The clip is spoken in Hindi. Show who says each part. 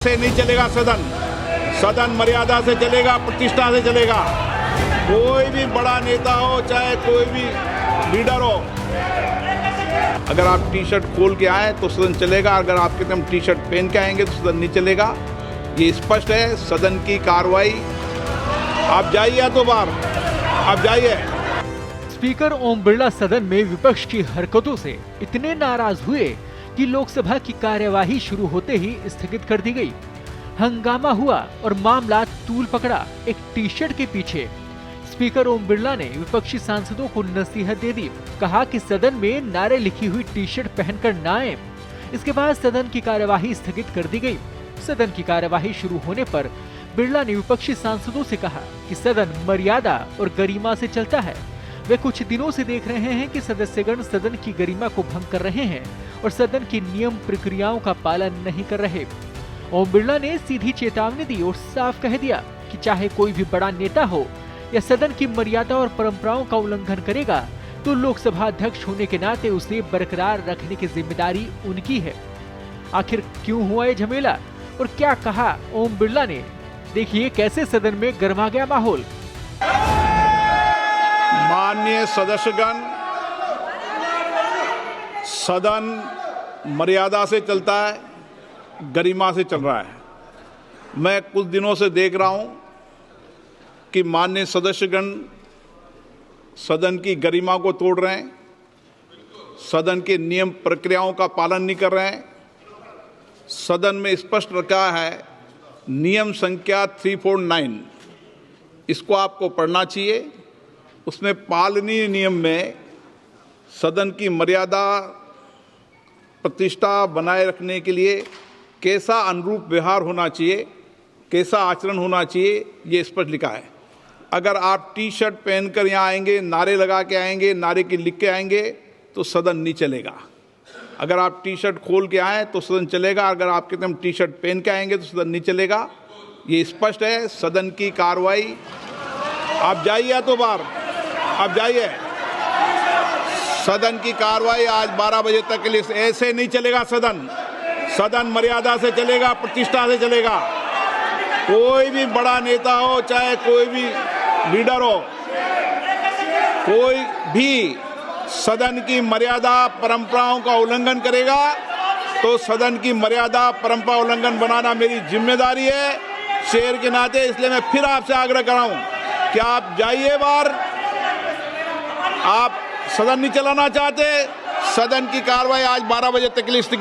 Speaker 1: से नहीं चलेगा सदन। सदन मर्यादा से चलेगा, प्रतिष्ठा से चलेगा। कोई भी बड़ा नेता हो, चाहे कोई भी लीडर हो, अगर आप टी शर्ट खोल के आए तो सदन चलेगा, अगर आप एकदम टी शर्ट पहन के आएंगे तो सदन नहीं चलेगा। ये स्पष्ट है। सदन की कार्रवाई, आप जाइए तो बाहर, आप जाइए।
Speaker 2: स्पीकर ओम बिरला सदन में विपक्ष की हरकतों से इतने नाराज हुए कि लोकसभा की कार्यवाही शुरू होते ही स्थगित कर दी गई। हंगामा हुआ और मामला तूल पकड़ा। एक टी शर्ट के पीछे स्पीकर ओम बिरला ने विपक्षी सांसदों को नसीहत दे दी। कहा कि सदन में नारे लिखी हुई टी शर्ट पहनकर न आए। इसके बाद सदन की कार्यवाही स्थगित कर दी गई। सदन की कार्यवाही शुरू होने पर बिरला ने विपक्षी सांसदों से कहा कि सदन मर्यादा और गरिमा से चलता है। वे कुछ दिनों से देख रहे हैं कि सदस्यगण सदन की गरिमा को भंग कर रहे हैं और सदन की नियम प्रक्रियाओं का पालन नहीं कर रहे। ओम बिरला ने सीधी चेतावनी दी और साफ कह दिया कि चाहे कोई भी बड़ा नेता हो या सदन की मर्यादा और परंपराओं का उल्लंघन करेगा तो लोकसभा अध्यक्ष होने के नाते उसे बरकरार रखने की जिम्मेदारी उनकी है। आखिर क्यों हुआ ये झमेला और क्या कहा ओम बिरला ने, देखिए कैसे सदन में गर्मा गया माहौल।
Speaker 1: माननीय सदस्यगण, सदन मर्यादा से चलता है, गरिमा से चल रहा है। मैं कुछ दिनों से देख रहा हूं कि माननीय सदस्यगण सदन की गरिमा को तोड़ रहे हैं, सदन के नियम प्रक्रियाओं का पालन नहीं कर रहे हैं। सदन में स्पष्ट रखा है नियम संख्या 349, इसको आपको पढ़ना चाहिए। उसमें पालनीय नियम में सदन की मर्यादा प्रतिष्ठा बनाए रखने के लिए कैसा अनुरूप व्यवहार होना चाहिए, कैसा आचरण होना चाहिए, ये स्पष्ट लिखा है। अगर आप टी शर्ट पहनकर यहाँ आएंगे, नारे लगा के आएंगे, नारे की लिख के आएंगे तो सदन नहीं चलेगा। अगर आप टी शर्ट खोल के आए तो सदन चलेगा, अगर आप एकदम टी शर्ट पहन के आएंगे तो सदन नहीं चलेगा। ये स्पष्ट है। सदन की कार्रवाई, आप जाइए तो बाहर, आप जाइए। सदन की कार्रवाई आज 12 बजे तक के लिए ऐसे नहीं चलेगा। सदन मर्यादा से चलेगा, प्रतिष्ठा से चलेगा। कोई भी बड़ा नेता हो, चाहे कोई भी लीडर हो, कोई भी सदन की मर्यादा परंपराओं का उल्लंघन करेगा तो सदन की मर्यादा परंपरा उल्लंघन बनाना मेरी जिम्मेदारी है शेर के नाते। इसलिए मैं फिर आपसे आग्रह कर रहा हूं कि आप जाइए बाहर। आप सदन नहीं चलाना चाहते, सदन की कार्रवाई आज 12 बजे तक के लिए स्थगित